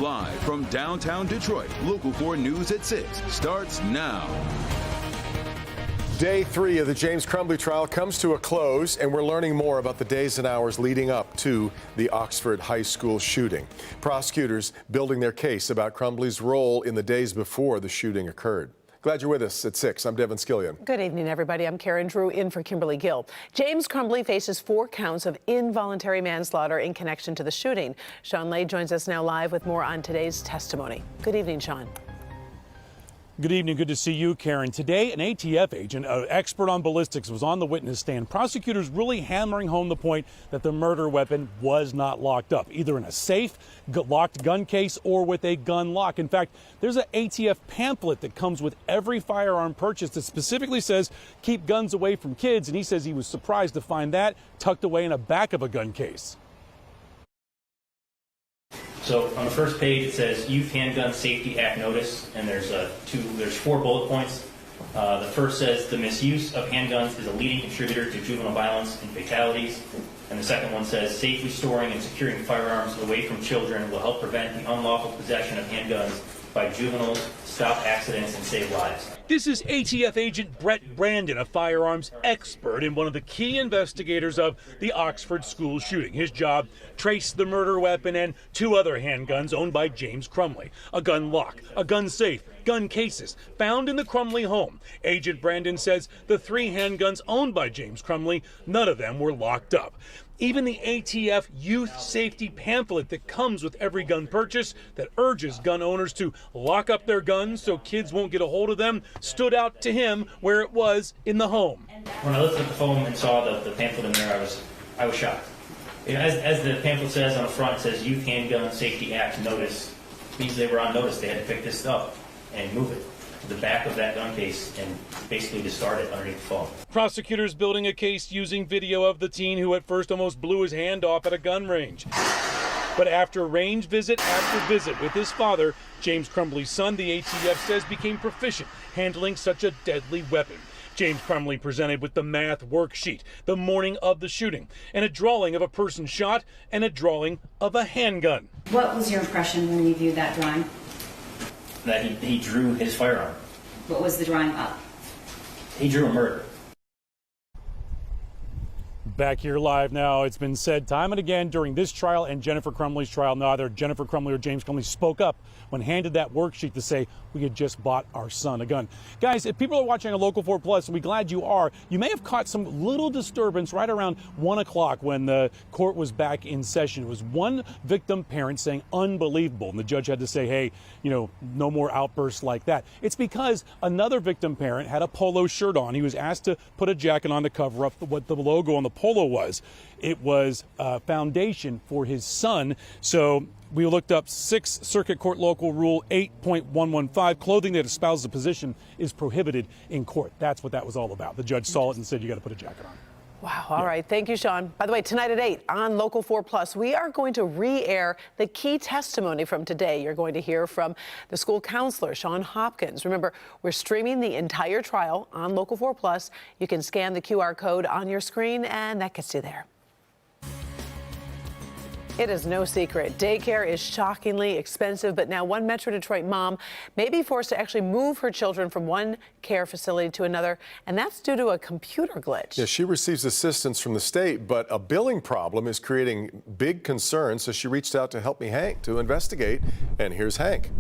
Live from downtown Detroit, Local 4 News at 6 starts now. Day 3 of the James Crumbley trial comes to a close, and we're learning more about the days and hours leading up to the Oxford High School shooting. Prosecutors building their case about Crumbley's role in the days before the shooting occurred. Glad you're with us at 6. I'm Devin Skillion. Good evening, everybody. I'm Karen Drew in for Kimberly Gill. James Crumbley faces 4 counts of involuntary manslaughter in connection to the shooting. Sean Lay joins us now live with more on today's testimony. Good evening, Sean. Good evening. Good to see you, Karen. Today, an ATF agent, an expert on ballistics, was on the witness stand. Prosecutors really hammering home the point that the murder weapon was not locked up, either in a safe, locked gun case, or with a gun lock. In fact, there's an ATF pamphlet that comes with every firearm purchase that specifically says keep guns away from kids, and he says he was surprised to find that tucked away in the back of a gun case. So on the first page it says Youth Handgun Safety Act Notice, and there's 4 bullet points. The first says the misuse of handguns is a leading contributor to juvenile violence and fatalities. And the second one says safely storing and securing firearms away from children will help prevent the unlawful possession of handguns by juveniles, stop accidents, and save lives. This is ATF agent Brett Brandon, a firearms expert and one of the key investigators of the Oxford school shooting. His job, trace the murder weapon and 2 other handguns owned by James Crumbley. A gun lock, a gun safe, gun cases found in the Crumbley home. Agent Brandon says the 3 handguns owned by James Crumbley, none of them were locked up. Even the ATF youth safety pamphlet that comes with every gun purchase that urges gun owners to lock up their guns so kids won't get a hold of them stood out to him where it was in the home. When I looked at the phone and saw the pamphlet in there, I was shocked. As the pamphlet says on the front, it says Youth Handgun Safety Act Notice. It means they were on notice. They had to pick this up and move it to the back of that gun case and basically discard it underneath the phone. Prosecutors building a case using video of the teen who at first almost blew his hand off at a gun range. But after range visit after visit with his father, James Crumbley's son, the ATF says became proficient handling such a deadly weapon. James Crumbley presented with the math worksheet the morning of the shooting, and a drawing of a person shot and a drawing of a handgun. What was your impression when you viewed that drawing? That he drew his firearm. What was the drawing up? He drew a murder. Back here live now. It's been said time and again during this trial and Jennifer Crumbley's trial, neither Jennifer Crumbley or James Crumbley spoke up when handed that worksheet to say we had just bought our son a gun. Guys, if people are watching on Local 4 Plus, and we're glad you are, you may have caught some little disturbance right around 1 o'clock when the court was back in session. It was one victim parent saying unbelievable, and the judge had to say, hey, no more outbursts like that. It's because another victim parent had a polo shirt on. He was asked to put a jacket on to cover up what the logo on the polo was. It was a foundation for his son. So we looked up 6th Circuit Court Local Rule 8.115. Clothing that espouses a position is prohibited in court. That's what that was all about. The judge saw it and said, you got to put a jacket on. Wow. All right. Thank you, Sean. By the way, tonight at 8 on Local 4 Plus, we are going to re-air the key testimony from today. You're going to hear from the school counselor, Sean Hopkins. Remember, we're streaming the entire trial on Local 4 Plus. You can scan the QR code on your screen, and that gets you there. It is no secret. Daycare is shockingly expensive, but now one Metro Detroit mom may be forced to actually move her children from one care facility to another, and that's due to a computer glitch. Yeah, she receives assistance from the state, but a billing problem is creating big concerns, so she reached out to Help Me Hank to investigate, and here's Hank.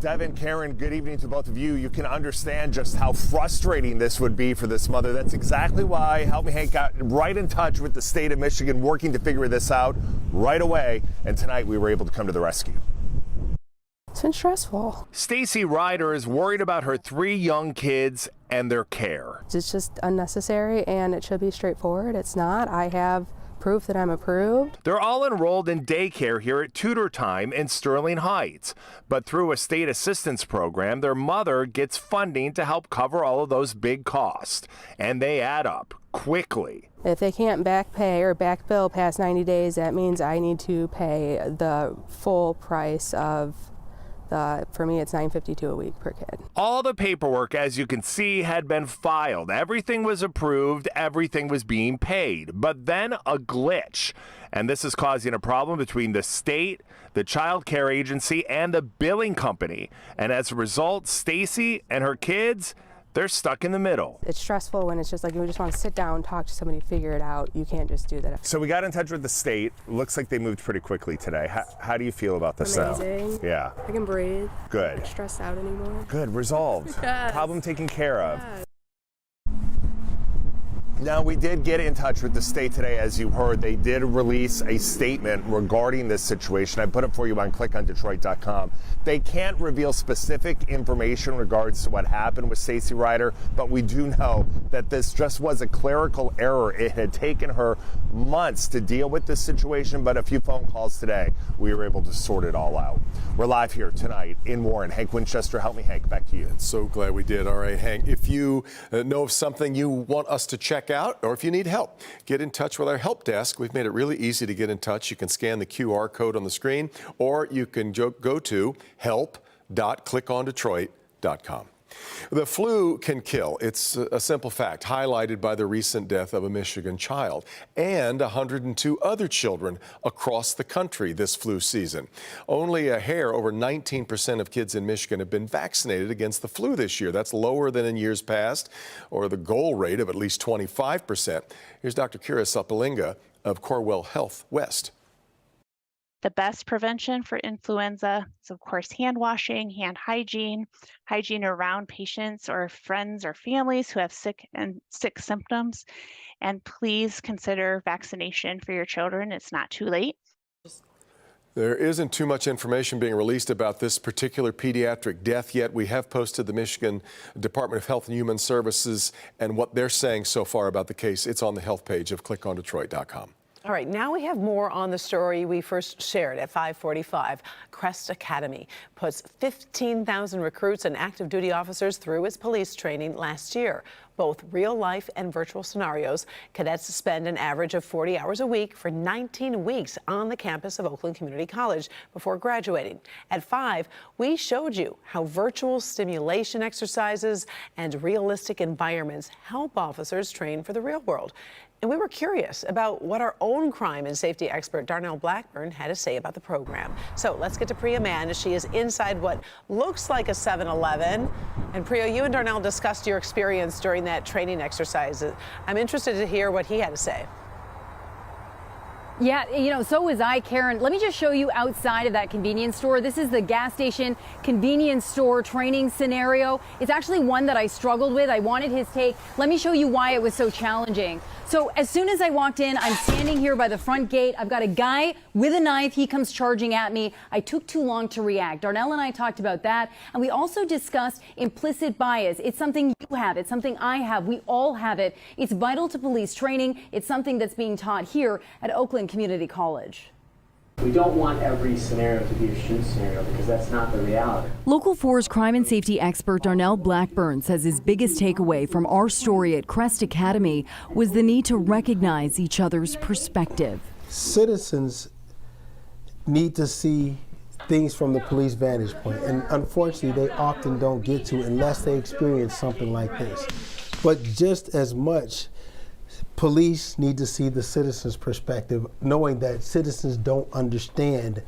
Devin, Karen, good evening to both of you. You can understand just how frustrating this would be for this mother. That's exactly why Help Me Hank got right in touch with the state of Michigan, working to figure this out right away. And tonight we were able to come to the rescue. It's been stressful. Stacy Ryder is worried about her 3 young kids and their care. It's just unnecessary, and it should be straightforward. It's not. I have proof that I'm approved. They're all enrolled in daycare here at Tutor Time in Sterling Heights. But through a state assistance program, their mother gets funding to help cover all of those big costs. And they add up quickly. If they can't back pay or back bill past 90 days, that means I need to pay the full price of for me, it's $9.52 a week per kid. All the paperwork, as you can see, had been filed. Everything was approved. Everything was being paid. But then a glitch. And this is causing a problem between the state, the child care agency, and the billing company. And as a result, Stacy and her kids, they're stuck in the middle. It's stressful when it's just like you just want to sit down, talk to somebody, figure it out. You can't just do that. So we got in touch with the state. Looks like they moved pretty quickly today. How do you feel about this now? Amazing. Yeah. I can breathe. Good. I'm not stressed out anymore. Good. Resolved. Yes. Problem taken care of. Yes. Now, we did get in touch with the state today. As you heard, they did release a statement regarding this situation. I put it for you on clickondetroit.com. They can't reveal specific information in regards to what happened with Stacey Ryder, but we do know that this just was a clerical error. It had taken her months to deal with this situation, but a few phone calls today, we were able to sort it all out. We're live here tonight in Warren. Hank Winchester, help me, Hank. Back to you. So glad we did. All right, Hank, if you know of something you want us to check out, or if you need help, get in touch with our help desk. We've made it really easy to get in touch. You can scan the QR code on the screen, or you can go to help.clickondetroit.com. The flu can kill. It's a simple fact, highlighted by the recent death of a Michigan child and 102 other children across the country this flu season. Only a hair over 19% of kids in Michigan have been vaccinated against the flu this year. That's lower than in years past, or the goal rate of at least 25%. Here's Dr. Kira Sapalinga of Corewell Health West. The best prevention for influenza is, of course, hand washing, hand hygiene around patients or friends or families who have sick symptoms. And please consider vaccination for your children. It's not too late. There isn't too much information being released about this particular pediatric death yet. We have posted the Michigan Department of Health and Human Services and what they're saying so far about the case. It's on the health page of clickondetroit.com. All right, now we have more on the story we first shared at 5:45. Crest Academy puts 15,000 recruits and active duty officers through its police training last year. Both real life and virtual scenarios. Cadets spend an average of 40 hours a week for 19 weeks on the campus of Oakland Community College before graduating. At 5, we showed you how virtual stimulation exercises and realistic environments help officers train for the real world. And we were curious about what our own crime and safety expert Darnell Blackburn had to say about the program. So let's get to Priya Mann as she is inside what looks like a 7-Eleven. And Priya, you and Darnell discussed your experience during that training exercise. I'm interested to hear what he had to say. Yeah, so was I, Karen. Let me just show you outside of that convenience store. This is the gas station convenience store training scenario. It's actually one that I struggled with. I wanted his take. Let me show you why it was so challenging. So as soon as I walked in, I'm standing here by the front gate. I've got a guy with a knife. He comes charging at me. I took too long to react. Darnell and I talked about that. And we also discussed implicit bias. It's something you have. It's something I have. We all have it. It's vital to police training. It's something that's being taught here at Oakland Community College. We don't want every scenario to be a shoot scenario because that's not the reality. Local 4's crime and safety expert Darnell Blackburn says his biggest takeaway from our story at Crest Academy was the need to recognize each other's perspective. Citizens need to see things from the police vantage point, and unfortunately they often don't get to unless they experience something like this. But just as much, police need to see the citizens' perspective, knowing that citizens don't understand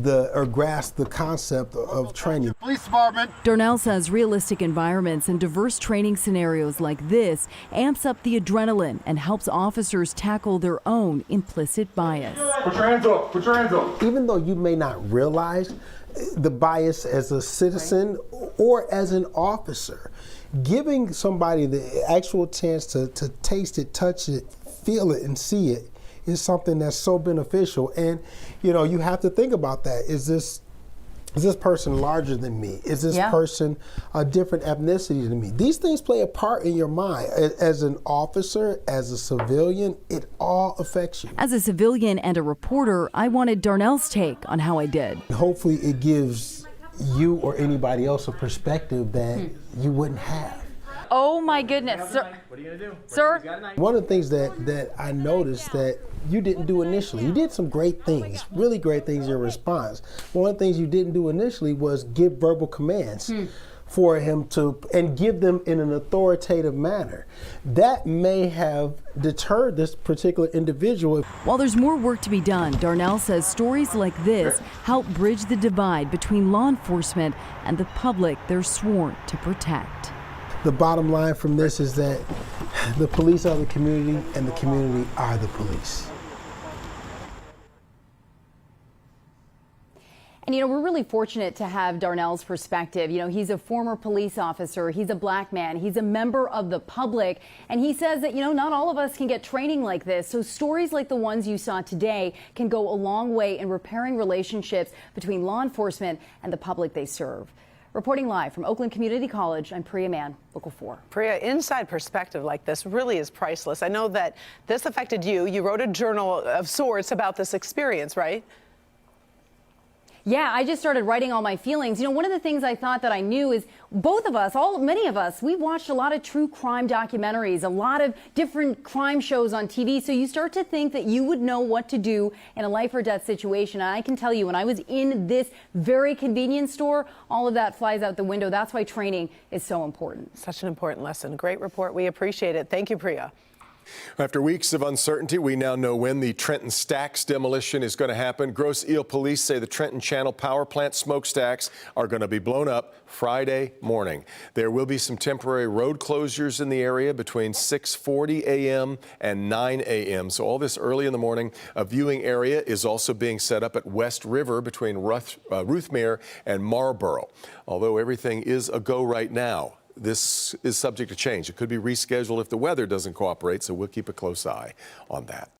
or grasp the concept of training. Police department. Darnell says realistic environments and diverse training scenarios like this amps up the adrenaline and helps officers tackle their own implicit bias. Put your hands up. Put your hands up. Even though you may not realize the bias as a citizen or as an officer, giving somebody the actual chance to taste it, touch it, feel it, and see it is something that's so beneficial. And you have to think about that. Is this person larger than me? Is this person a different ethnicity than me? These things play a part in your mind. As an officer, as a civilian, it all affects you. As a civilian and a reporter, I wanted Darnell's take on how I did. Hopefully it gives you or anybody else a perspective that you wouldn't have. Oh my goodness, sir. What are you gonna do? Sir? One of the things that I noticed that you didn't do initially, you did some great things, really great things in your response. But one of the things you didn't do initially was give verbal commands for him to, and give them in an authoritative manner. That may have deterred this particular individual. While there's more work to be done, Darnell says stories like this help bridge the divide between law enforcement and the public they're sworn to protect. The bottom line from this is that the police are the community and the community are the police. And, we're really fortunate to have Darnell's perspective. He's a former police officer. He's a black man. He's a member of the public. And he says that, not all of us can get training like this. So stories like the ones you saw today can go a long way in repairing relationships between law enforcement and the public they serve. Reporting live from Oakland Community College, I'm Priya Mann, Local 4. Priya, inside perspective like this really is priceless. I know that this affected you. You wrote a journal of sorts about this experience, right? Yeah, I just started writing all my feelings. One of the things I thought that I knew is both of us, many of us, we've watched a lot of true crime documentaries, a lot of different crime shows on TV. So you start to think that you would know what to do in a life or death situation. And I can tell you, when I was in this very convenience store, all of that flies out the window. That's why training is so important. Such an important lesson. Great report. We appreciate it. Thank you, Priya. After weeks of uncertainty, we now know when the Trenton Stacks demolition is going to happen. Grosse Ile police say the Trenton Channel Power Plant smokestacks are going to be blown up Friday morning. There will be some temporary road closures in the area between 6:40 a.m. and 9 a.m. So all this early in the morning. A viewing area is also being set up at West River between Ruthmere and Marlboro. Although everything is a go right now, this is subject to change. It could be rescheduled if the weather doesn't cooperate, so we'll keep a close eye on that.